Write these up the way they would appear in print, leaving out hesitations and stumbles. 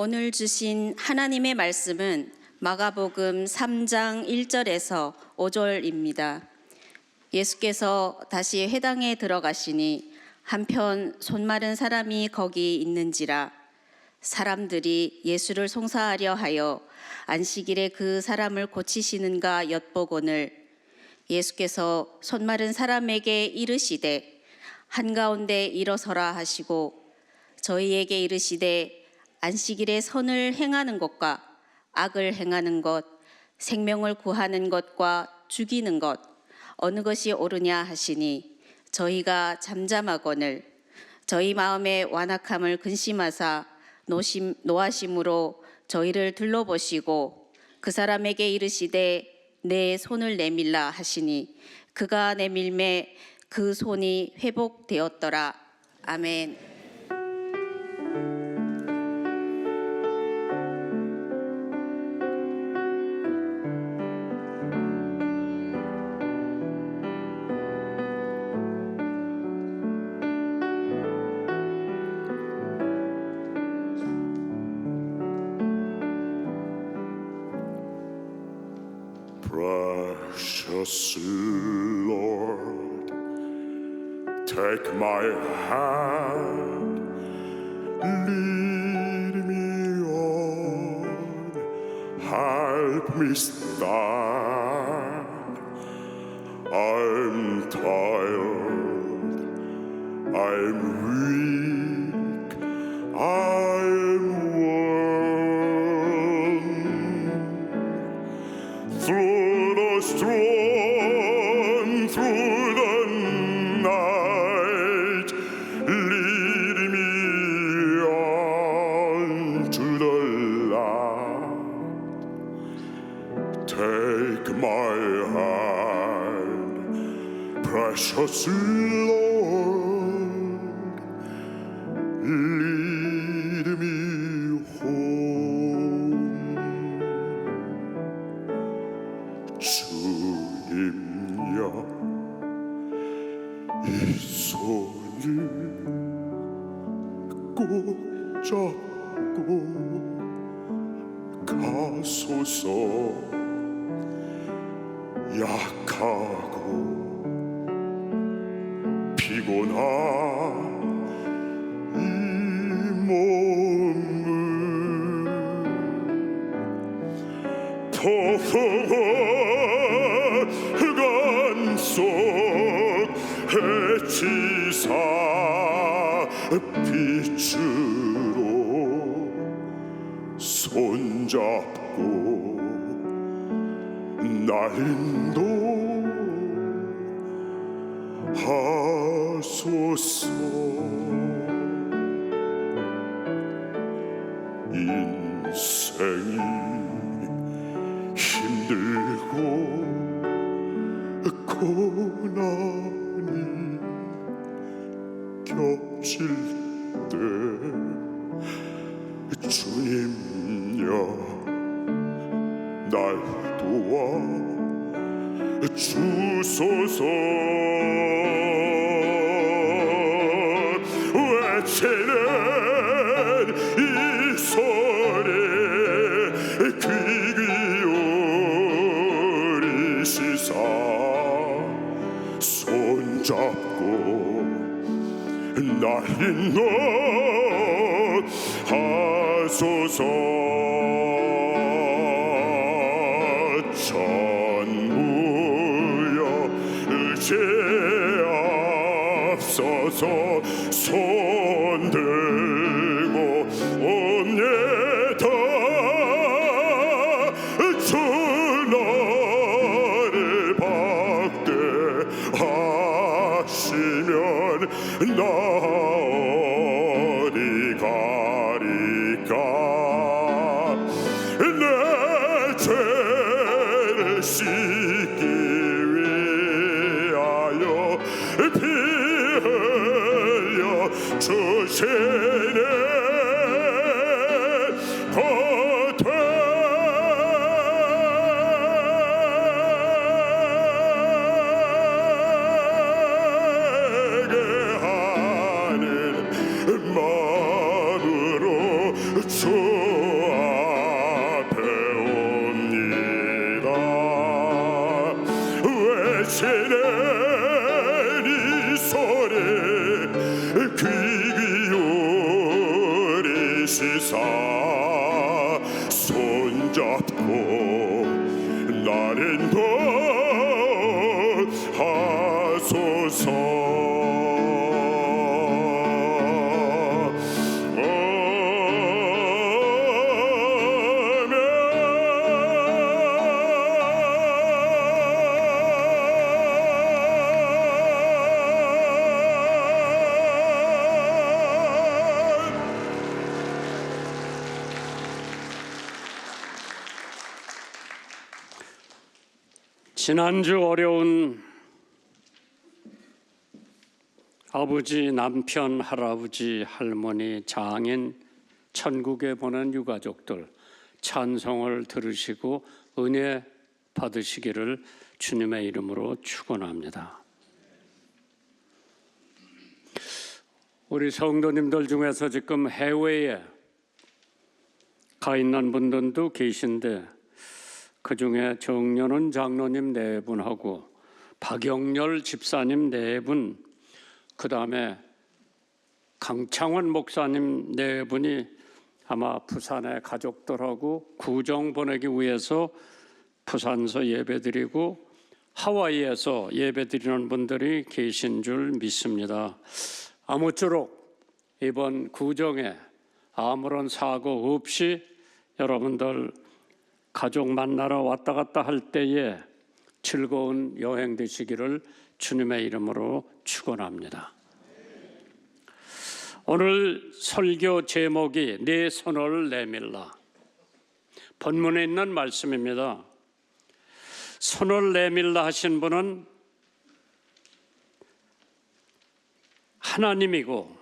오늘 주신 하나님의 말씀은 마가복음 3장 1절에서 5절입니다. 예수께서 다시 회당에 들어가시니 한편 손 마른 사람이 거기 있는지라. 사람들이 예수를 송사하려 하여 안식일에 그 사람을 고치시는가 엿보거늘 예수께서 손 마른 사람에게 이르시되 한가운데 일어서라 하시고 저희에게 이르시되 안식일에 선을 행하는 것과 악을 행하는 것, 생명을 구하는 것과 죽이는 것 어느 것이 옳으냐 하시니 저희가 잠잠하거늘 저희 마음의 완악함을 근심하사 노하심으로 저희를 둘러보시고 그 사람에게 이르시되 내 손을 내밀라 하시니 그가 내밀매 그 손이 회복되었더라. 아멘. Precious Lord, take my hand, lead me on, help me stand. I'm tired, I'm weak, I'm worn. Through the storm, through the night, lead me on to the light. Take my hand, precious Lord, lead me home. 주님여, 이 손을 꼭 잡고 가소서. 약하고 피곤한 이 몸을 폭풍한 속 해치사 빛으로 손잡고 날 인도하소서. 인생이 힘들고 고난이 겹칠 때 주님여, 날 도와 주소서. 외치는 이 소리 귀 기울이시사 손잡고 날 인도하소서. 전부여 의지하소서. 손 들고 옵니다. 주 나를 박대하시면 나 어디 가리까. 내 죄를 씻기 위하여 피 흘려 주시네. 마음으로 주 앞에 옵니다. 외치는 이 소리 귀 기울이시사 손잡고 날 인도하소서. 지난주 어려운 아버지, 남편, 할아버지, 할머니, 장인, 천국에 보낸 유가족들 찬송을 들으시고 은혜 받으시기를 주님의 이름으로 축원합니다. 우리 성도님들 중에서 지금 해외에 가 있는 분들도 계신데 그중에 정연은 장로님 4분하고 박영렬 집사님 4분, 그 다음에 강창원 목사님 4분이 아마 부산의 가족들하고 구정 보내기 위해서 부산서 예배드리고 하와이에서 예배드리는 분들이 계신 줄 믿습니다. 아무쪼록 이번 구정에 아무런 사고 없이 여러분들 가족 만나러 왔다 갔다 할 때에 즐거운 여행 되시기를 주님의 이름으로 축원합니다. 오늘 설교 제목이 내 손을 내밀라. 본문에 있는 말씀입니다. 손을 내밀라 하신 분은 하나님이고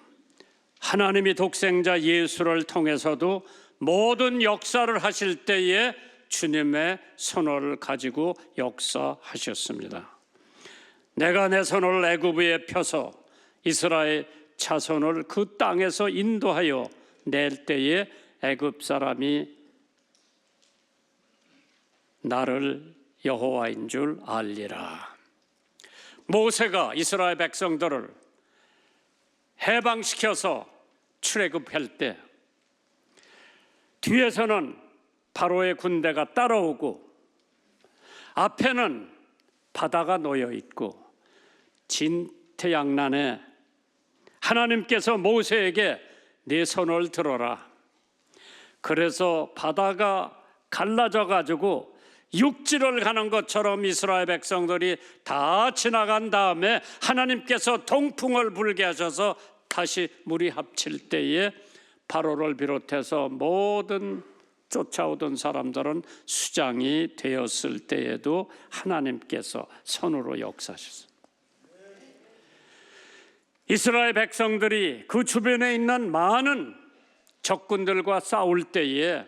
하나님이 독생자 예수를 통해서도 모든 역사를 하실 때에 주님의 손을 가지고 역사하셨습니다. 내가 내 손을 애굽에 펴서 이스라엘 자손을 그 땅에서 인도하여 낼 때에 애굽 사람이 나를 여호와인 줄 알리라. 모세가 이스라엘 백성들을 해방시켜서 출애굽할 때 뒤에서는 바로의 군대가 따라오고 앞에는 바다가 놓여 있고 진태양난에 하나님께서 모세에게 네 손을 들어라. 그래서 바다가 갈라져 가지고 육지를 가는 것처럼 이스라엘 백성들이 다 지나간 다음에 하나님께서 동풍을 불게 하셔서 다시 물이 합칠 때에 바로를 비롯해서 모든 쫓아오던 사람들은 수장이 되었을 때에도 하나님께서 손으로 역사하셨습니다. 이스라엘 백성들이 그 주변에 있는 많은 적군들과 싸울 때에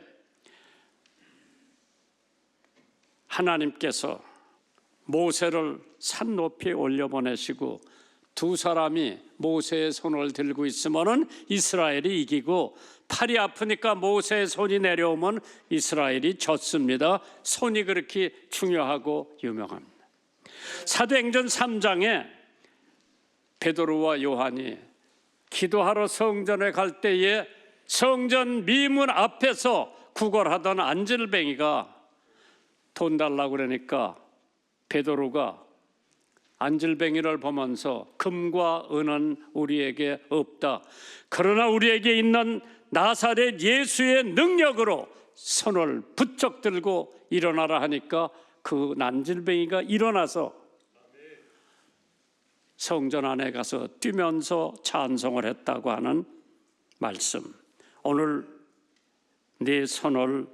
하나님께서 모세를 산 높이 올려보내시고 두 사람이 모세의 손을 들고 있으면 이스라엘이 이기고 팔이 아프니까 모세의 손이 내려오면 이스라엘이 졌습니다. 손이 그렇게 중요하고 유명합니다. 사도행전 3장에 베드로와 요한이 기도하러 성전에 갈 때에 성전 미문 앞에서 구걸하던 안질뱅이가 돈 달라고 그러니까 베드로가 안질뱅이를 보면서 금과 은은 우리에게 없다. 그러나 우리에게 있는 나사렛 예수의 능력으로 손을 부쩍 들고 일어나라 하니까 그 난질뱅이가 일어나서 성전 안에 가서 뛰면서 찬송을 했다고 하는 말씀. 오늘 네 손을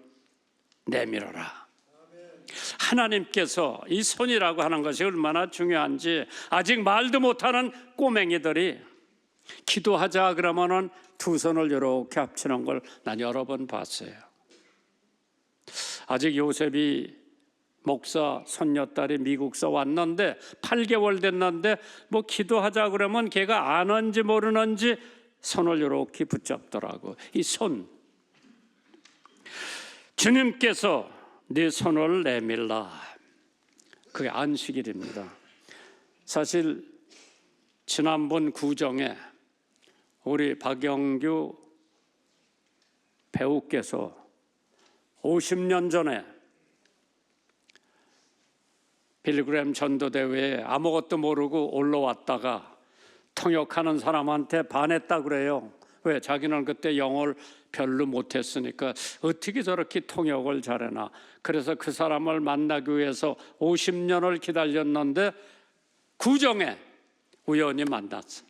내밀어라. 하나님께서 이 손이라고 하는 것이 얼마나 중요한지 아직 말도 못하는 꼬맹이들이 기도하자 그러면은 두 손을 이렇게 합치는 걸 난 여러 번 봤어요. 아직 요셉이 목사 손녀딸이 미국서 왔는데 8개월 됐는데 뭐 기도하자 그러면 걔가 아는지 모르는지 손을 이렇게 붙잡더라고. 이 손. 주님께서 네 손을 내밀라. 그게 안식일입니다. 사실 지난번 구정에 우리 박영규 배우께서 50년 전에 빌그램 전도대회에 아무것도 모르고 올라왔다가 통역하는 사람한테 반했다 그래요. 왜? 자기는 그때 영어를 별로 못했으니까 어떻게 저렇게 통역을 잘하나. 그래서 그 사람을 만나기 위해서 50년을 기다렸는데 구정에 우연히 만났어.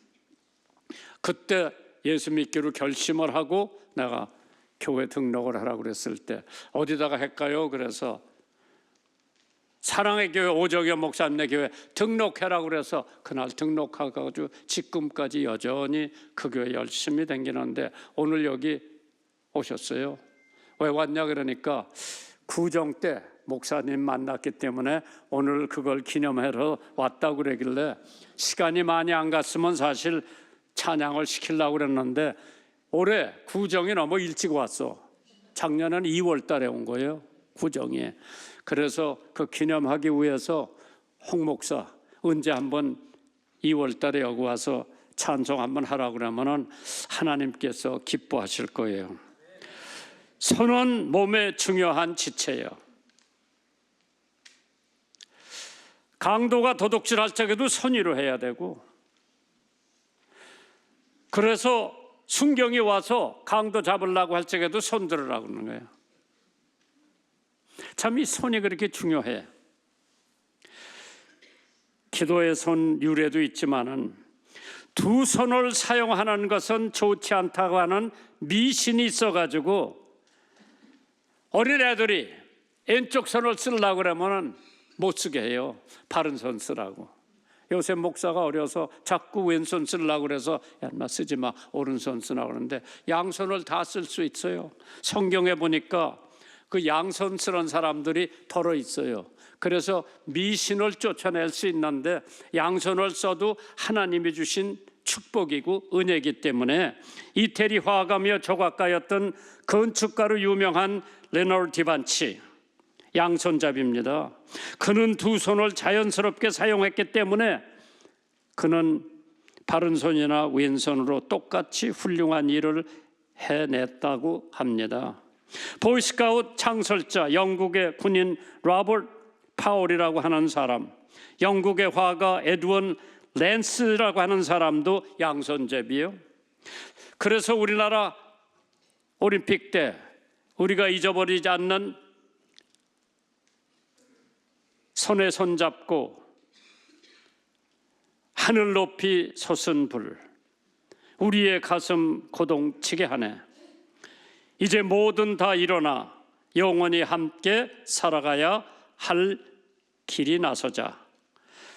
그때 예수 믿기로 결심을 하고 내가 교회 등록을 하라고 그랬을 때 어디다가 할까요? 그래서 사랑의 교회 오정현 목사님네 교회 등록해라고 그래서 그날 등록하고 지금까지 여전히 그 교회 열심히 다니는데 오늘 여기 오셨어요. 왜 왔냐 그러니까 구정 때 목사님 만났기 때문에 오늘 그걸 기념하러 왔다고 그러길래 시간이 많이 안 갔으면 사실 찬양을 시키려고 그랬는데 올해 구정이 너무 일찍 왔어. 작년에는 2월 달에 온 거예요. 구정에. 그래서 그 기념하기 위해서 홍 목사 언제 한번 2월 달에 여기 와서 찬송 한번 하라고 그러면은 하나님께서 기뻐하실 거예요. 손은 몸의 중요한 지체예요. 강도가 도둑질할 적에도 손으로 해야 되고, 그래서 순경이 와서 강도 잡으려고 할 적에도 손 들으라고 그러는 거예요. 참 이 손이 그렇게 중요해. 기도의 손 유래도 있지만은 두 손을 사용하는 것은 좋지 않다고 하는 미신이 있어가지고 어린애들이 왼쪽 손을 쓰려고 그러면은 못 쓰게 해요. 바른 손 쓰라고. 요새 목사가 어려서 자꾸 왼손 쓰려고 그래서 야, 나 쓰지 마, 오른손 쓰라고 그러는데 양손을 다 쓸 수 있어요. 성경에 보니까 그 양손 쓰는 사람들이 덜어 있어요. 그래서 미신을 쫓아낼 수 있는데 양손을 써도 하나님이 주신 축복이고 은혜이기 때문에 이태리 화가며 조각가였던 건축가로 유명한 레놀 디반치, 양손잡이입니다. 그는 두 손을 자연스럽게 사용했기 때문에 그는 바른손이나 왼손으로 똑같이 훌륭한 일을 해냈다고 합니다. 보이스카우트 창설자 영국의 군인 로버트 파월이라고 하는 사람, 영국의 화가 에드원 랜스라고 하는 사람도 양손잡이에요. 그래서 우리나라 올림픽 때 우리가 잊어버리지 않는 손에 손 잡고 하늘 높이 솟은 불, 우리의 가슴 고동치게 하네. 이제 뭐든 다 일어나 영원히 함께 살아가야 할 길이 나서자.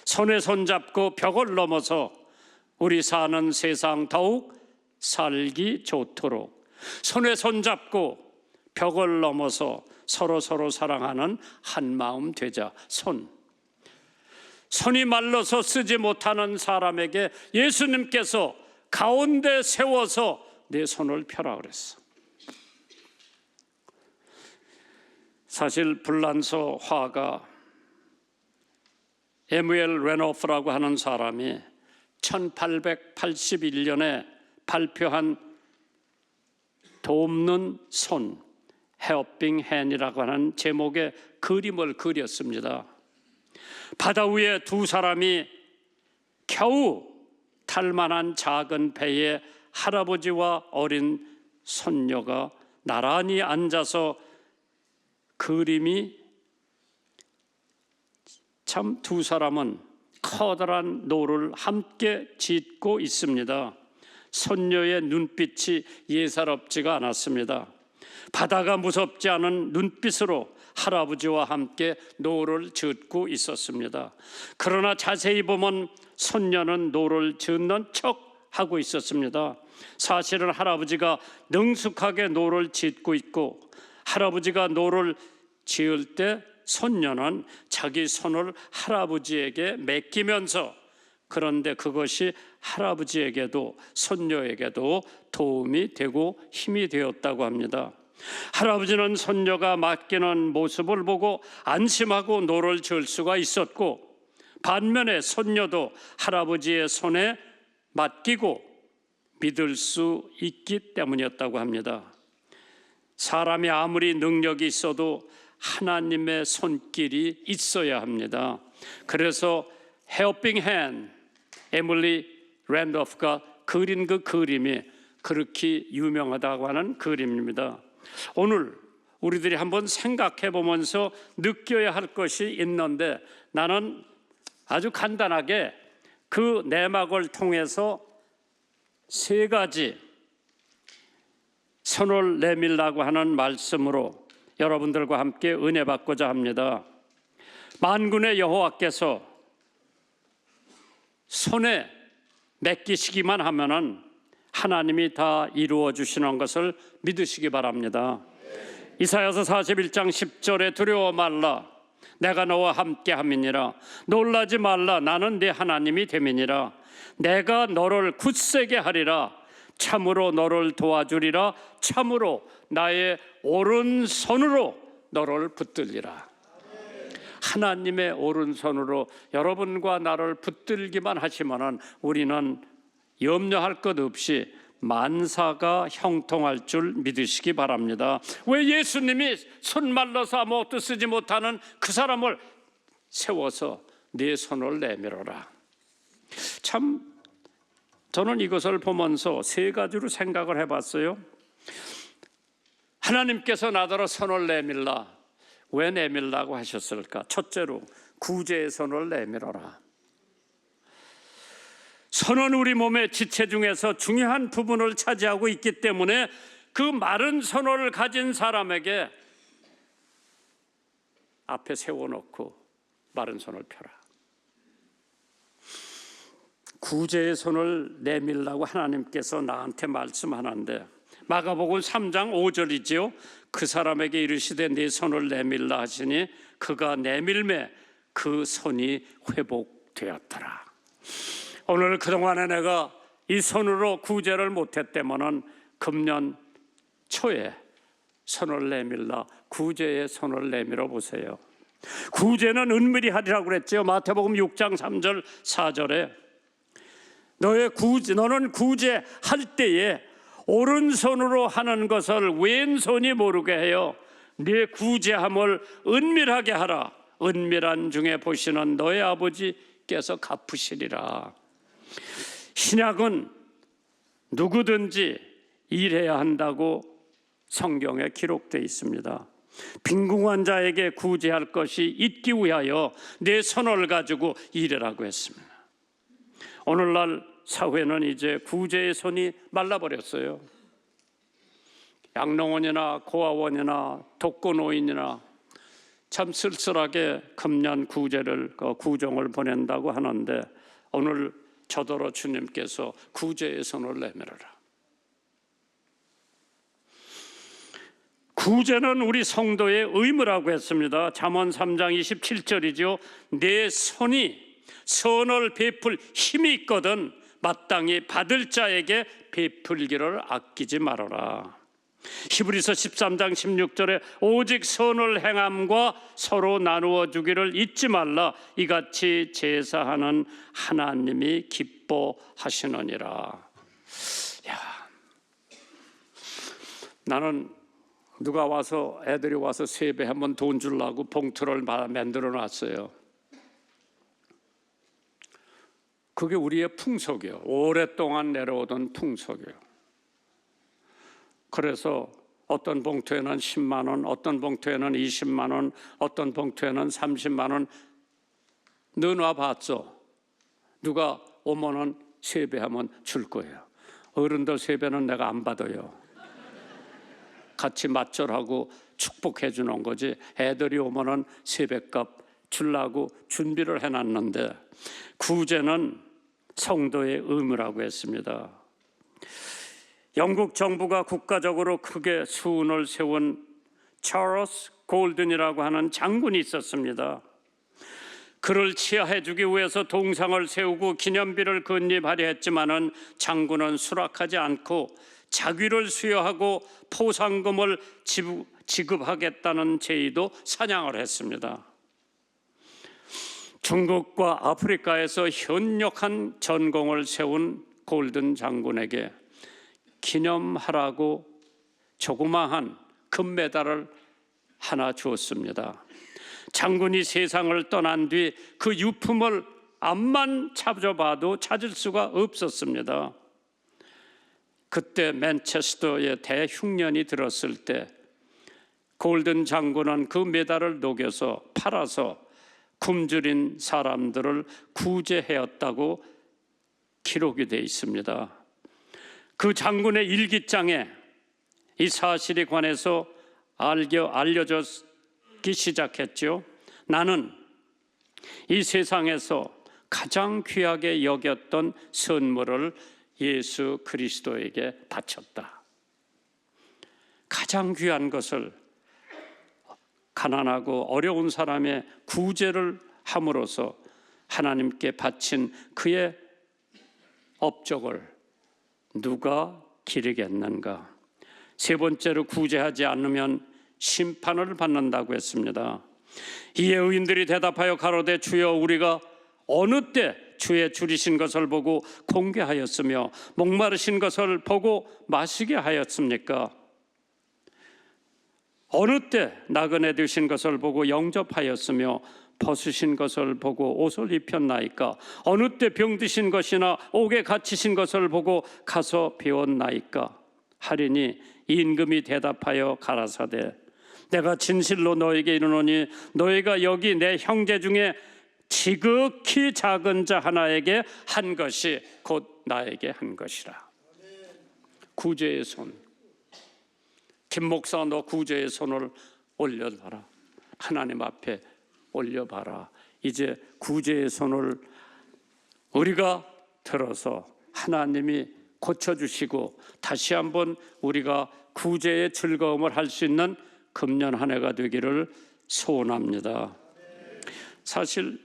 손에 손 잡고 벽을 넘어서 우리 사는 세상 더욱 살기 좋도록 손에 손 잡고 벽을 넘어서 서로 사랑하는 한 마음 되자. 손이 말라서 쓰지 못하는 사람에게 예수님께서 가운데 세워서 내 손을 펴라 그랬어. 사실 불란서 화가 에무엘 레노프라고 하는 사람이 1881년에 발표한 돕는 손, Helping Hand이라고 하는 제목의 그림을 그렸습니다. 바다 위에 두 사람이 겨우 탈 만한 작은 배에 할아버지와 어린 손녀가 나란히 앉아서 그림이 참 두 사람은 커다란 노를 함께 짓고 있습니다. 손녀의 눈빛이 예사롭지가 않았습니다. 바다가 무섭지 않은 눈빛으로 할아버지와 함께 노를 짓고 있었습니다. 그러나 자세히 보면 손녀는 노를 짓는 척 하고 있었습니다. 사실은 할아버지가 능숙하게 노를 짓고 있고 할아버지가 노를 지을 때 손녀는 자기 손을 할아버지에게 맡기면서, 그런데 그것이 할아버지에게도 손녀에게도 도움이 되고 힘이 되었다고 합니다. 할아버지는 손녀가 맡기는 모습을 보고 안심하고 노를 지을 수가 있었고, 반면에 손녀도 할아버지의 손에 맡기고 믿을 수 있기 때문이었다고 합니다. 사람이 아무리 능력이 있어도 하나님의 손길이 있어야 합니다. 그래서 Helping Hand, 에밀리 랜도프가 그린 그 그림이 그렇게 유명하다고 하는 그림입니다. 오늘 우리들이 한번 생각해 보면서 느껴야 할 것이 있는데, 나는 아주 간단하게 그 내막을 통해서 세 가지 손을 내밀라고 하는 말씀으로 여러분들과 함께 은혜 받고자 합니다. 만군의 여호와께서 손에 맡기시기만 하면은 하나님이 다 이루어 주시는 것을 믿으시기 바랍니다. 이사야서 41장 10절에 두려워 말라, 내가 너와 함께 함이니라. 놀라지 말라, 나는 네 하나님이 됨이니라. 내가 너를 굳세게 하리라. 참으로 너를 도와주리라. 참으로 나의 오른손으로 너를 붙들리라. 하나님의 오른손으로 여러분과 나를 붙들기만 하시면은 우리는 염려할 것 없이 만사가 형통할 줄 믿으시기 바랍니다. 왜 예수님이 손 말라서 아무것도 쓰지 못하는 그 사람을 세워서 네 손을 내밀어라. 참 저는 이것을 보면서 세 가지로 생각을 해봤어요. 하나님께서 나더러 손을 내밀라. 왜 내밀라고 하셨을까? 첫째로 구제의 손을 내밀어라. 손은 우리 몸의 지체 중에서 중요한 부분을 차지하고 있기 때문에 그 마른 손을 가진 사람에게 앞에 세워놓고 마른 손을 펴라. 구제의 손을 내밀라고 하나님께서 나한테 말씀하는데 마가복음 3장 5절이지요. 그 사람에게 이르시되 네 손을 내밀라 하시니 그가 내밀매 그 손이 회복되었더라. 오늘 그동안에 내가 이 손으로 구제를 못했다면은 금년 초에 손을 내밀라 구제의 손을 내밀어 보세요. 구제는 은밀히 하리라고 그랬죠. 마태복음 6장 3절 4절에 너는 구제할 때에 오른손으로 하는 것을 왼손이 모르게 해요. 네 구제함을 은밀하게 하라. 은밀한 중에 보시는 너의 아버지께서 갚으시리라. 신약은 누구든지 일해야 한다고 성경에 기록되어 있습니다. 빈궁한 자에게 구제할 것이 있기 위하여 내 손을 가지고 일하라고 했습니다. 오늘날 사회는 이제 구제의 손이 말라버렸어요. 양로원이나 고아원이나 독거노인이나 참 쓸쓸하게 금년 구정을 보낸다고 하는데 오늘 저더러 주님께서 구제의 손을 내밀어라. 구제는 우리 성도의 의무라고 했습니다. 잠언 3장 27절이죠. 내 손이 선을 베풀 힘이 있거든 마땅히 받을 자에게 베풀기를 아끼지 말아라. 히브리서 13장 16절에 오직 선을 행함과 서로 나누어 주기를 잊지 말라. 이같이 제사하는 하나님이 기뻐하시느니라. 나는 누가 와서 애들이 와서 세배하면 돈 주려고 봉투를 만들어 놨어요. 그게 우리의 풍속이에요. 오랫동안 내려오던 풍속이에요. 그래서 어떤 봉투에는 10만 원, 어떤 봉투에는 20만 원, 어떤 봉투에는 30만 원 넣어놔 봤죠. 누가 오면은 세배하면 줄 거예요. 어른들 세배는 내가 안 받아요. 같이 맞절하고 축복해 주는 거지. 애들이 오면은 세뱃값 주려고 준비를 해놨는데 구제는 성도의 의무라고 했습니다. 영국 정부가 국가적으로 크게 수운을 세운 찰스 골든이라고 하는 장군이 있었습니다. 그를 치하해 주기 위해서 동상을 세우고 기념비를 건립하려 했지만은 장군은 수락하지 않고 자귀를 수여하고 포상금을 지급하겠다는 제의도 사냥을 했습니다. 중국과 아프리카에서 현역한 전공을 세운 골든 장군에게 기념하라고 조그마한 금메달을 하나 주었습니다. 장군이 세상을 떠난 뒤 그 유품을 앞만 찾아봐도 찾을 수가 없었습니다. 그때 맨체스터에 대흉년이 들었을 때 골든 장군은 그 메달을 녹여서 팔아서 굶주린 사람들을 구제하였다고 기록이 되어 있습니다. 그 장군의 일기장에 이 사실에 관해서 알려졌기 시작했죠. 나는 이 세상에서 가장 귀하게 여겼던 선물을 예수 그리스도에게 바쳤다. 가장 귀한 것을 가난하고 어려운 사람의 구제를 함으로써 하나님께 바친 그의 업적을 누가 기리겠는가? 세 번째로 구제하지 않으면 심판을 받는다고 했습니다. 이에 의인들이 대답하여 가로되 주여 우리가 어느 때 주의 줄이신 것을 보고 공개하였으며 목마르신 것을 보고 마시게 하였습니까? 어느 때 나그네 되신 것을 보고 영접하였으며 벗으신 것을 보고 옷을 입혔나이까? 어느 때 병드신 것이나 옥에 갇히신 것을 보고 가서 배웠나이까? 하리니 임금이 대답하여 가라사대 내가 진실로 너에게 이르노니 너희가 여기 내 형제 중에 지극히 작은 자 하나에게 한 것이 곧 나에게 한 것이라. 구제의 손. 김 목사 너 구제의 손을 올려봐라. 하나님 앞에 올려봐라. 이제 구제의 손을 우리가 들어서 하나님이 고쳐주시고 다시 한번 우리가 구제의 즐거움을 할 수 있는 금년 한 해가 되기를 소원합니다. 사실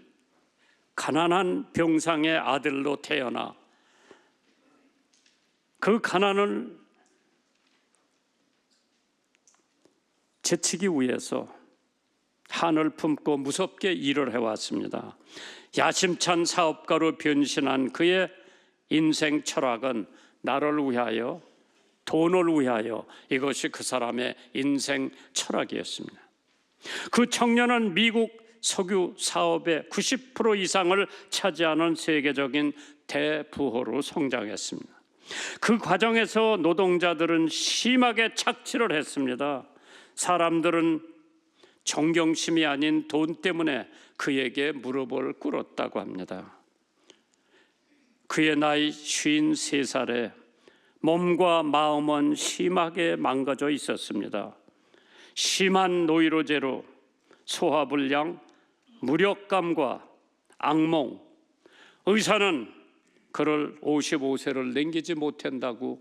가난한 병상의 아들로 태어나 그 가난을 제치기 위해서 한을 품고 무섭게 일을 해왔습니다. 야심찬 사업가로 변신한 그의 인생 철학은 나를 위하여, 돈을 위하여, 이것이 그 사람의 인생 철학이었습니다. 그 청년은 미국 석유 사업의 90% 이상을 차지하는 세계적인 대부호로 성장했습니다. 그 과정에서 노동자들은 심하게 착취를 했습니다. 사람들은 존경심이 아닌 돈 때문에 그에게 무릎을 꿇었다고 합니다. 그의 나이 53살에 몸과 마음은 심하게 망가져 있었습니다. 심한 노이로제로 소화불량, 무력감과 악몽, 의사는 그를 55세를 넘기지 못한다고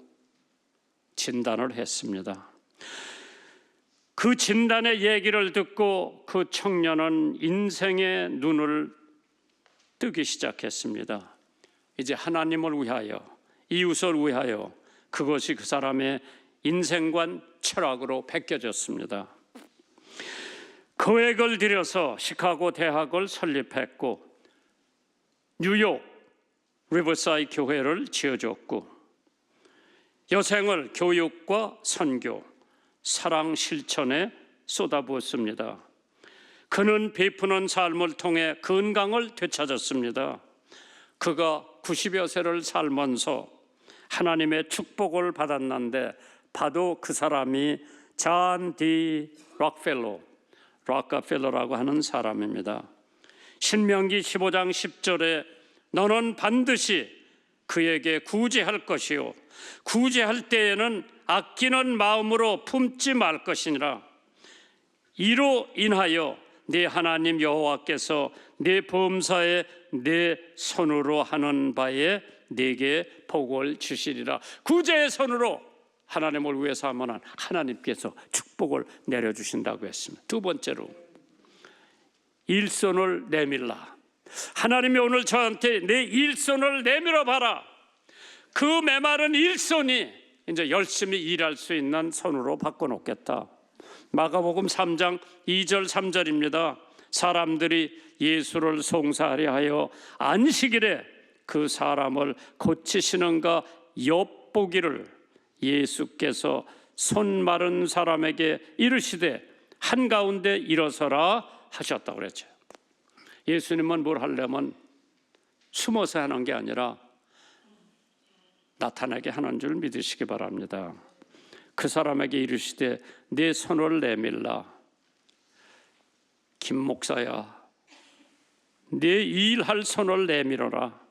진단을 했습니다. 그 진단의 얘기를 듣고 그 청년은 인생의 눈을 뜨기 시작했습니다. 이제 하나님을 위하여, 이웃을 위하여, 그것이 그 사람의 인생관 철학으로 바뀌어졌습니다. 거액을 들여서 시카고 대학을 설립했고 뉴욕 리버사이드 교회를 지어줬고 여생을 교육과 선교, 사랑 실천에 쏟아부었습니다. 그는 베푸는 삶을 통해 건강을 되찾았습니다. 그가 90여 세를 살면서 하나님의 축복을 받았는데 바로 그 사람이 존 디 락펠러라고 하는 사람입니다. 신명기 15장 10절에 너는 반드시 그에게 구제할 것이요 구제할 때에는 아끼는 마음으로 품지 말 것이니라. 이로 인하여 네 하나님 여호와께서 네 범사에 네 손으로 하는 바에 네게 복을 주시리라. 구제의 손으로 하나님을 위해서 하면 하나님께서 축복을 내려주신다고 했습니다. 두 번째로 일손을 내밀라. 하나님이 오늘 저한테 내 일손을 내밀어 봐라. 그 메마른 일손이 이제 열심히 일할 수 있는 손으로 바꿔놓겠다. 마가복음 3장 2절 3절입니다. 사람들이 예수를 송사하려 하여 안식일에 그 사람을 고치시는가 엿보기를 예수께서 손 마른 사람에게 이르시되 한가운데 일어서라 하셨다고 그랬죠. 예수님은 뭘 하려면 숨어서 하는 게 아니라 나타나게 하는 줄 믿으시기 바랍니다. 그 사람에게 이르시되 내 손을 내밀라. 김 목사야, 내 일할 손을 내밀어라.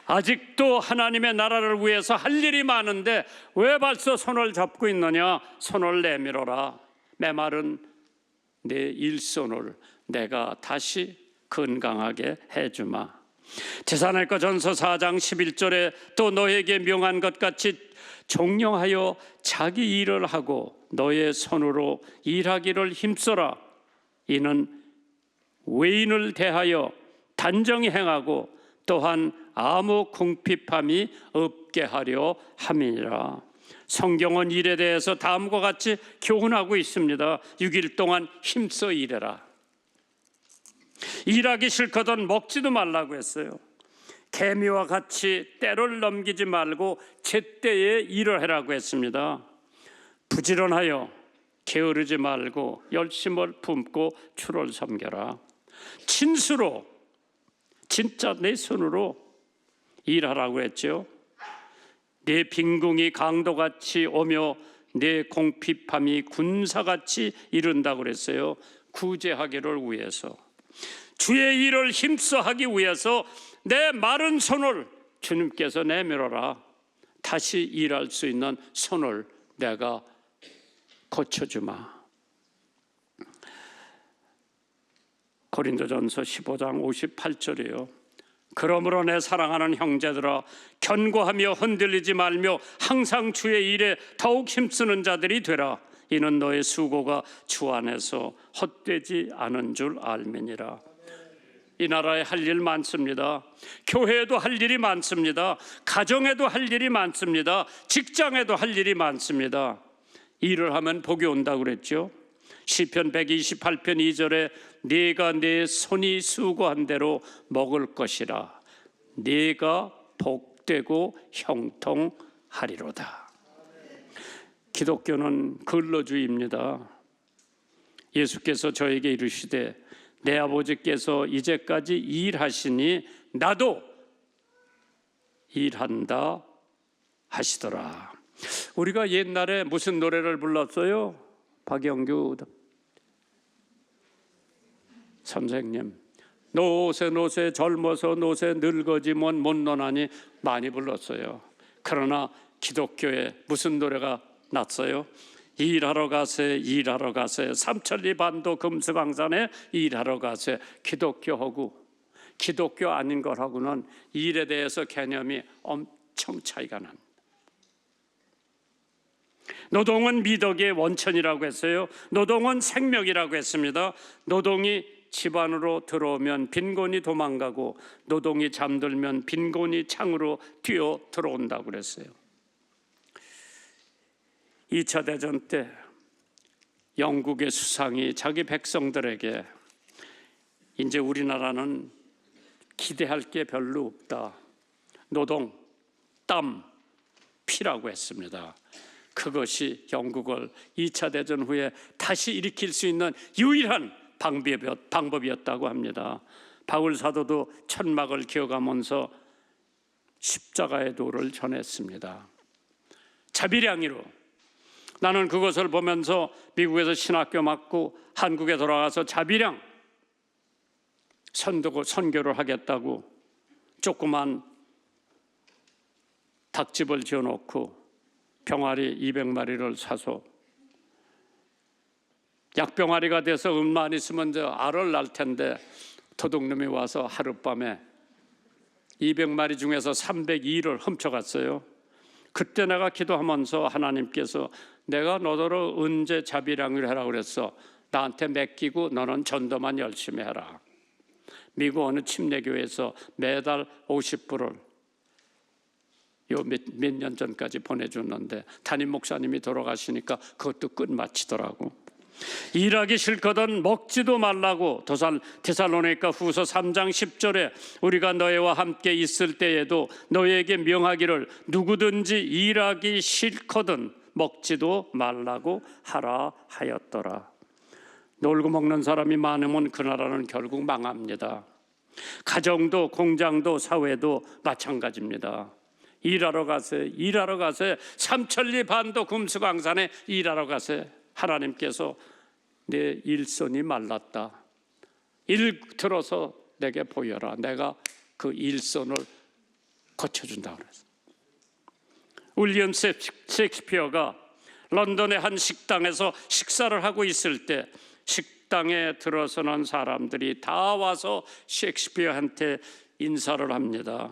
아직도 하나님의 나라를 위해서 할 일이 많은데 왜 벌써 손을 잡고 있느냐? 손을 내밀어라. 메마른 내 일손을 내가 다시 건강하게 해주마. 제사날과 전서 4장 11절에 또 너에게 명한 것 같이 종령하여 자기 일을 하고 너의 손으로 일하기를 힘써라. 이는 외인을 대하여 단정히 행하고 또한 아무 궁핍함이 없게 하려 함이니라. 성경은 일에 대해서 다음과 같이 교훈하고 있습니다. 6일 동안 힘써 일해라. 일하기 싫거든 먹지도 말라고 했어요. 개미와 같이 때를 넘기지 말고 제때에 일을 하라고 했습니다. 부지런하여 게으르지 말고 열심을 품고 주를 섬겨라. 진수로, 진짜 내 손으로 일하라고 했죠. 내 빈궁이 강도같이 오며 내 공핍함이 군사같이 이른다고 그랬어요. 구제하기를 위해서, 주의 일을 힘써 하기 위해서 내 마른 손을 주님께서 내밀어라. 다시 일할 수 있는 손을 내가 고쳐주마. 고린도전서 15장 58절이에요. 그러므로 내 사랑하는 형제들아, 견고하며 흔들리지 말며 항상 주의 일에 더욱 힘쓰는 자들이 되라. 이는 너의 수고가 주 안에서 헛되지 않은 줄 알미니라. 이 나라에 할 일 많습니다. 교회에도 할 일이 많습니다. 가정에도 할 일이 많습니다. 직장에도 할 일이 많습니다. 일을 하면 복이 온다고 그랬죠. 시편 128편 2절에 네가 내 손이 수고한 대로 먹을 것이라. 네가 복되고 형통하리로다. 기독교는 근로주의입니다. 예수께서 저에게 이르시되 내 아버지께서 이제까지 일하시니 나도 일한다 하시더라. 우리가 옛날에 무슨 노래를 불렀어요? 박영규 선생님, 노새 젊어서 노새 늙어지면 못 노나니 많이 불렀어요. 그러나 기독교에 무슨 노래가 났어요? 일하러 가세, 일하러 가세, 삼천리 반도 금수강산에 일하러 가세. 기독교하고 기독교 아닌 걸하고는 일에 대해서 개념이 엄청 차이가 납니다. 노동은 미덕의 원천이라고 했어요. 노동은 생명이라고 했습니다. 노동이 집 안으로 들어오면 빈곤이 도망가고 노동이 잠들면 빈곤이 창으로 뛰어 들어온다고 그랬어요. 2차 대전 때 영국의 수상이 자기 백성들에게 이제 우리나라는 기대할 게 별로 없다. 노동, 땀, 피라고 했습니다. 그것이 영국을 2차 대전 후에 다시 일으킬 수 있는 유일한 방법이었다고 합니다. 바울 사도도 천막을 기어가면서 십자가의 도를 전했습니다. 자비량이로. 나는 그것을 보면서 미국에서 신학교 맡고 한국에 돌아가서 자비량 선교를 하겠다고 조그만 닭집을 지어놓고 병아리 200마리를 사서 약병아리가 돼서 음만 있으면 저 알을 낳을 텐데 도둑놈이 와서 하룻밤에 200마리 중에서 302를 훔쳐갔어요. 그때 내가 기도하면서 하나님께서 내가 너더러 언제 자비량을 하라고 그랬어. 나한테 맡기고 너는 전도만 열심히 해라. 미국 어느 침례교회에서 매달 50불을 몇 년 전까지 보내줬는데 담임 목사님이 돌아가시니까 그것도 끝마치더라고. 일하기 싫거든 먹지도 말라고. 데살로니가 후서 3장 10절에 우리가 너희와 함께 있을 때에도 너희에게 명하기를 누구든지 일하기 싫거든 먹지도 말라고 하라 하였더라. 놀고 먹는 사람이 많으면 그 나라는 결국 망합니다. 가정도 공장도 사회도 마찬가지입니다. 일하러 가세, 일하러 가세. 삼천리 반도 금수강산에 일하러 가세. 하나님께서 내 일손이 말랐다. 일 들어서 내게 보여라. 내가 그 일손을 고쳐준다 그랬어. 윌리엄 셰익스피어가 런던의 한 식당에서 식사를 하고 있을 때 식당에 들어서는 사람들이 다 와서 셰익스피어한테 인사를 합니다.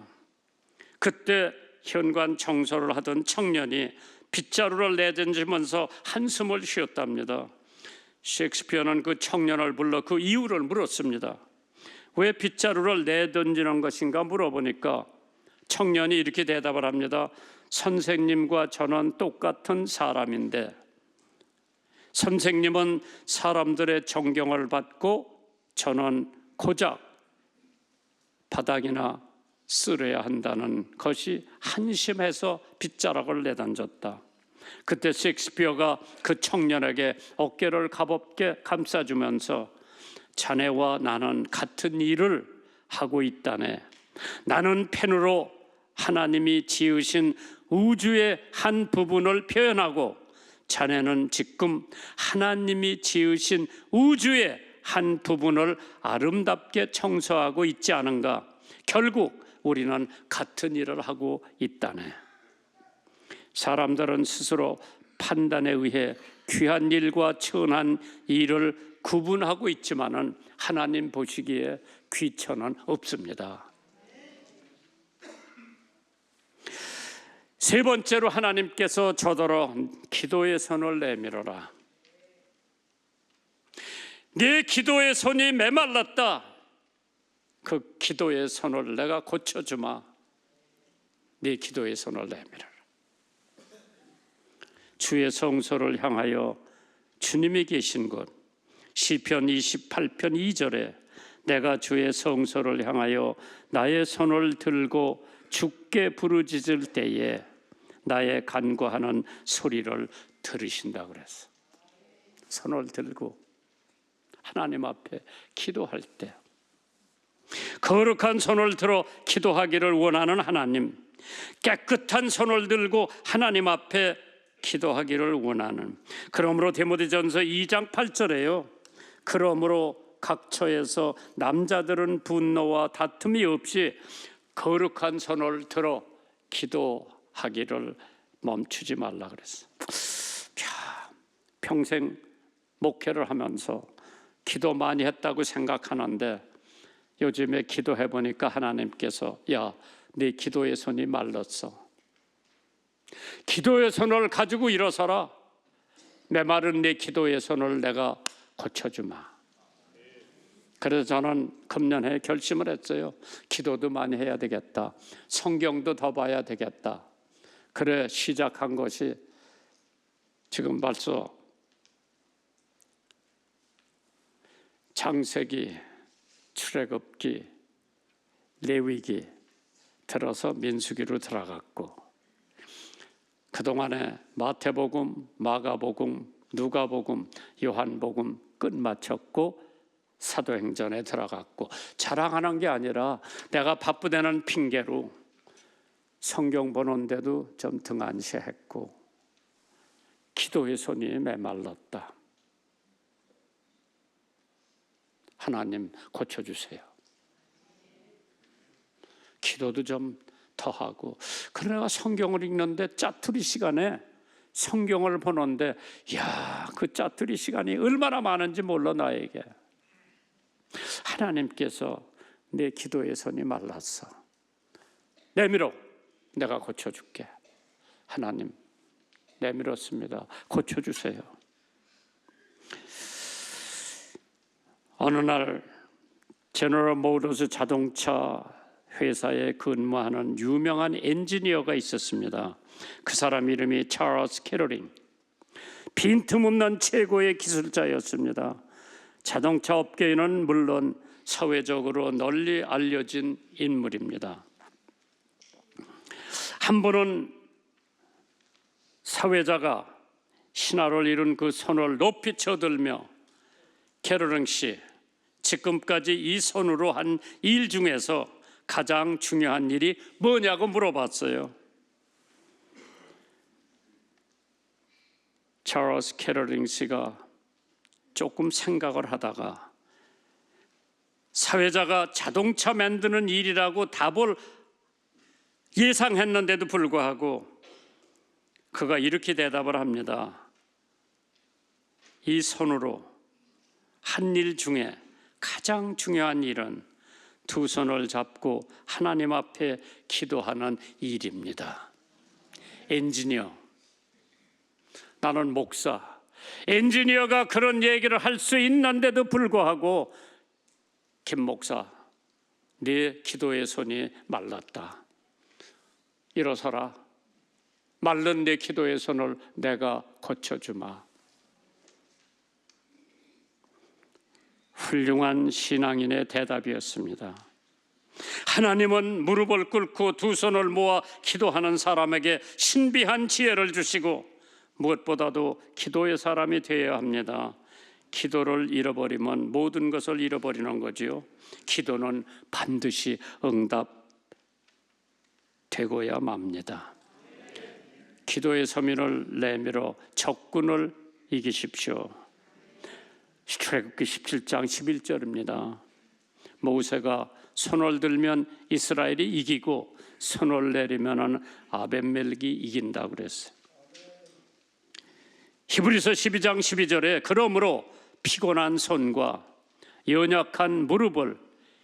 그때 현관 청소를 하던 청년이 빗자루를 내던지면서 한숨을 쉬었답니다. 셰익스피어는 그 청년을 불러 그 이유를 물었습니다. 왜 빗자루를 내던지는 것인가 물어보니까 청년이 이렇게 대답을 합니다. 선생님과 저는 똑같은 사람인데 선생님은 사람들의 존경을 받고 저는 고작 바닥이나 쓸어야 한다는 것이 한심해서 빗자락을 내던졌다. 그때 셰익스피어가 그 청년에게 어깨를 가볍게 감싸주면서 자네와 나는 같은 일을 하고 있다네. 나는 펜으로 하나님이 지으신 우주의 한 부분을 표현하고 자네는 지금 하나님이 지으신 우주의 한 부분을 아름답게 청소하고 있지 않은가? 결국 우리는 같은 일을 하고 있다네. 사람들은 스스로 판단에 의해 귀한 일과 천한 일을 구분하고 있지만은 하나님 보시기에 귀천은 없습니다. 세 번째로 하나님께서 저더러 기도의 손을 내밀어라. 네 기도의 손이 메말랐다. 그 기도의 손을 내가 고쳐주마. 네 기도의 손을 내밀어라. 주의 성소를 향하여 주님이 계신 곳, 시편 28편 2절에 내가 주의 성소를 향하여 나의 손을 들고 주께 부르짖을 때에 나의 간구하는 소리를 들으신다 그랬어. 손을 들고 하나님 앞에 기도할 때 거룩한 손을 들어 기도하기를 원하는 하나님, 깨끗한 손을 들고 하나님 앞에 기도하기를 원하는. 그러므로 디모데전서 2장 8절에요. 그러므로 각처에서 남자들은 분노와 다툼이 없이 거룩한 손을 들어 기도하기를 멈추지 말라 그랬어. 평생 목회를 하면서 기도 많이 했다고 생각하는데 요즘에 기도해 보니까 하나님께서 야, 네 기도의 손이 말랐어. 기도의 손을 가지고 일어서라. 메마른 네 기도의 손을 내가 고쳐주마. 그래서 저는 금년에 결심을 했어요. 기도도 많이 해야 되겠다. 성경도 더 봐야 되겠다. 그래 시작한 것이 지금 벌써 창세기, 출애굽기, 레위기 들어서 민수기로 들어갔고 그동안에 마태복음, 마가복음, 누가복음, 요한복음 끝마쳤고 사도행전에 들어갔고 자랑하는 게 아니라 내가 바쁘다는 핑계로 성경 보는데도 좀 등한시했고 기도의 손이 메말랐다. 하나님 고쳐주세요. 기도도 좀 더 하고. 그러나 내가 성경을 읽는데 짜투리 시간에 성경을 보는데 야, 그 짜투리 시간이 얼마나 많은지 몰라 나에게. 하나님께서 내 기도의 손이 말랐어. 내밀어. 내가 고쳐줄게. 하나님 내밀었습니다. 고쳐주세요. 어느 날 제너럴 모터스 자동차 회사에 근무하는 유명한 엔지니어가 있었습니다. 그 사람 이름이 찰스 캐러링. 빈틈없는 최고의 기술자였습니다. 자동차 업계에는 물론 사회적으로 널리 알려진 인물입니다. 한 번은 사회자가 신하를 이룬 그 손을 높이 쳐들며 캐러링 씨, 지금까지 이 손으로 한 일 중에서 가장 중요한 일이 뭐냐고 물어봤어요. 찰스 캐러링 씨가 조금 생각을 하다가 사회자가 자동차 만드는 일이라고 답을 예상했는데도 불구하고 그가 이렇게 대답을 합니다. 이 손으로 한 일 중에 가장 중요한 일은 두 손을 잡고 하나님 앞에 기도하는 일입니다. 엔지니어, 나는 목사, 엔지니어가 그런 얘기를 할 수 있는데도 불구하고 김 목사, 네 기도의 손이 말랐다. 일어서라. 마른 내 기도의 손을 내가 고쳐주마. 훌륭한 신앙인의 대답이었습니다. 하나님은 무릎을 꿇고 두 손을 모아 기도하는 사람에게 신비한 지혜를 주시고 무엇보다도 기도의 사람이 되어야 합니다. 기도를 잃어버리면 모든 것을 잃어버리는 거지요. 기도는 반드시 응답되고야 맙니다. 기도의 서민을 내밀어 적군을 이기십시오. 출애굽기 17장 11절입니다. 모세가 손을 들면 이스라엘이 이기고 손을 내리면 아벤멜렉이 이긴다고 그랬어요. 히브리서 12장 12절에 그러므로 피곤한 손과 연약한 무릎을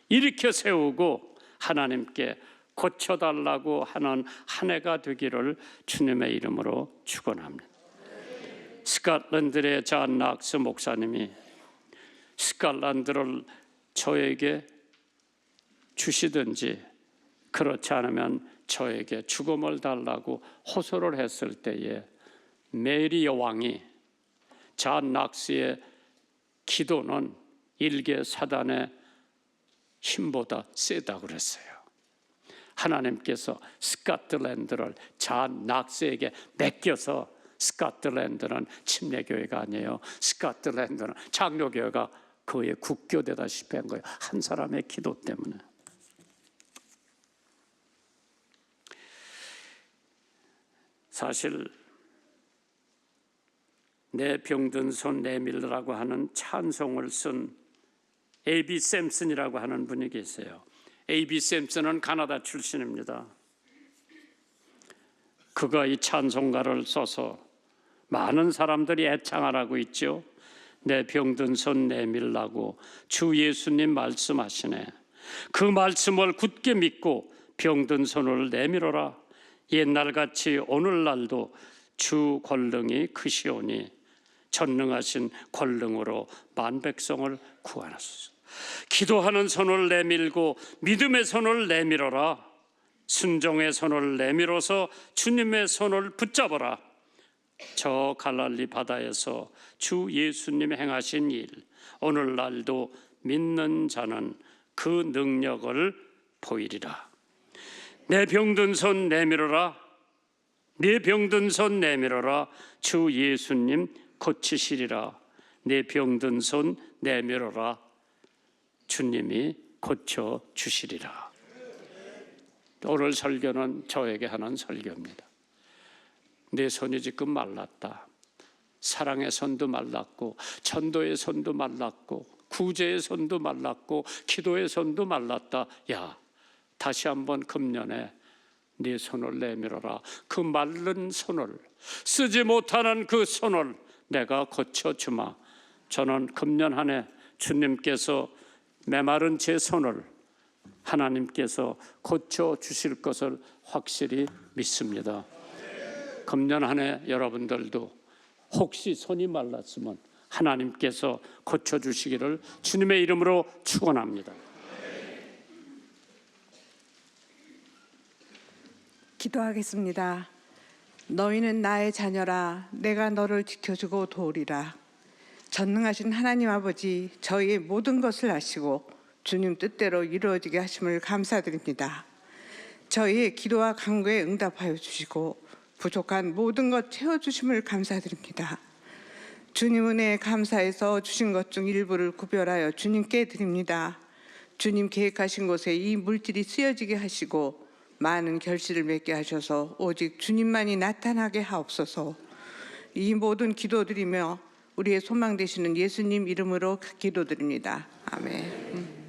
일으켜 세우고 하나님께 고쳐달라고 하는 한 해가 되기를 주님의 이름으로 축원합니다. 스코틀랜드의 존 낙스 목사님이 스코틀랜드를 저에게 주시든지 그렇지 않으면 저에게 죽음을 달라고 호소를 했을 때에 메리 여왕이 존 낙스의 기도는 일개 사단의 힘보다 세다고 그랬어요. 하나님께서 스코틀랜드를 존 낙스에게 맡겨서 스코틀랜드는 침례교회가 아니에요. 스코틀랜드는 장로교회가 그의 국교되다시피 한 거예요. 한 사람의 기도 때문에. 사실 내 병든 손 내밀라고 하는 찬송을 쓴 A.B. 샘슨이라고 하는 분이 계세요. A.B. 샘슨은 가나다 출신입니다. 그가 이 찬송가를 써서 많은 사람들이 애창하라고 있죠. 내 병든 손 내밀라고 주 예수님 말씀하시네. 그 말씀을 굳게 믿고 병든 손을 내밀어라. 옛날같이 오늘날도 주 권능이 크시오니 전능하신 권능으로 만백성을 구하소서. 기도하는 손을 내밀고 믿음의 손을 내밀어라. 순종의 손을 내밀어서 주님의 손을 붙잡아라. 저 갈릴리 바다에서 주 예수님 행하신 일, 오늘날도 믿는 자는 그 능력을 보이리라. 내 병든 손 내밀어라. 내 병든 손 내밀어라. 주 예수님 고치시리라. 내 병든 손 내밀어라. 주님이 고쳐주시리라. 오늘 설교는 저에게 하는 설교입니다. 내 손이 지금 말랐다. 사랑의 손도 말랐고 전도의 손도 말랐고 구제의 손도 말랐고 기도의 손도 말랐다. 야, 다시 한번 금년에 네 손을 내밀어라. 그 마른 손을, 쓰지 못하는 그 손을 내가 고쳐주마. 저는 금년 한 해 주님께서 메마른 제 손을 하나님께서 고쳐주실 것을 확실히 믿습니다. 금년 한 해 여러분들도 혹시 손이 말랐으면 하나님께서 고쳐주시기를 주님의 이름으로 축원합니다. 기도하겠습니다. 너희는 나의 자녀라. 내가 너를 지켜주고 도우리라. 전능하신 하나님 아버지, 저희의 모든 것을 아시고 주님 뜻대로 이루어지게 하심을 감사드립니다. 저희의 기도와 간구에 응답하여 주시고 부족한 모든 것 채워주심을 감사드립니다. 주님 은혜에 감사해서 주신 것 중 일부를 구별하여 주님께 드립니다. 주님 계획하신 곳에 이 물질이 쓰여지게 하시고 많은 결실을 맺게 하셔서 오직 주님만이 나타나게 하옵소서. 이 모든 기도드리며 우리의 소망 되시는 예수님 이름으로 기도드립니다. 아멘.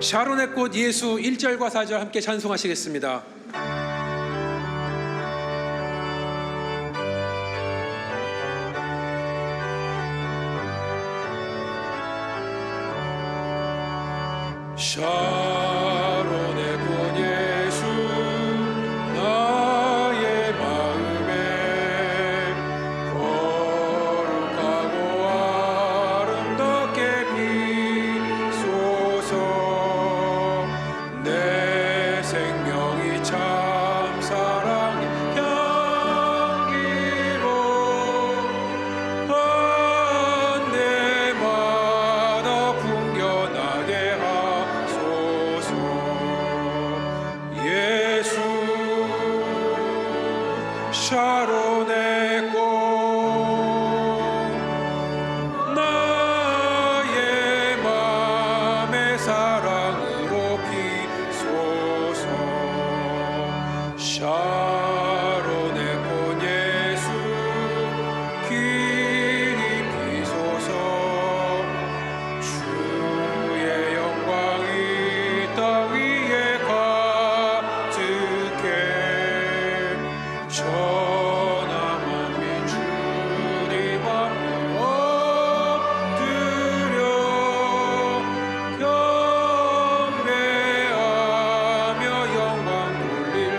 샤론의 꽃 예수 1절과 4절 함께 찬송하시겠습니다. 샤론의 꽃 예수 나의 마음에 거룩하고 아름답게 피소서. 내 생명이 참 사랑의 향기로 한때마다 풍겨나게 하소서. 예수 샤론의 꽃 나의 맘의 사랑으로 피소서. 샤론의 꽃 예수 길이 피소서. 주의 영광이 땅 위에 가득해. 천하 만민 주님 앞에 엎드려 경배하며 영광 돌릴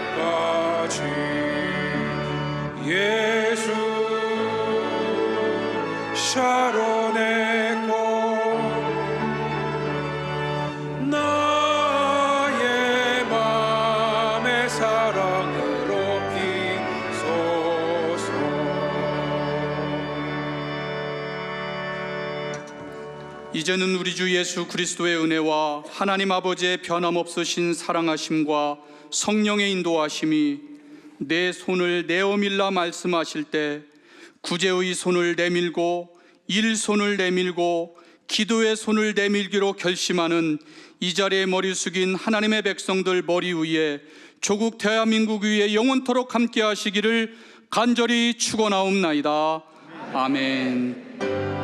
때까지. 예수 샤론의 꽃 나의 맘의 사랑으로 피소서. 이제는 우리 주 예수 그리스도의 은혜와 하나님 아버지의 변함없으신 사랑하심과 성령의 인도하심이 내 손을 내어밀라 말씀하실 때 구제의 손을 내밀고 일손을 내밀고 기도의 손을 내밀기로 결심하는 이 자리에 머리 숙인 하나님의 백성들 머리 위에 조국 대한민국 위에 영원토록 함께 하시기를 간절히 축원하옵나이다. 아멘.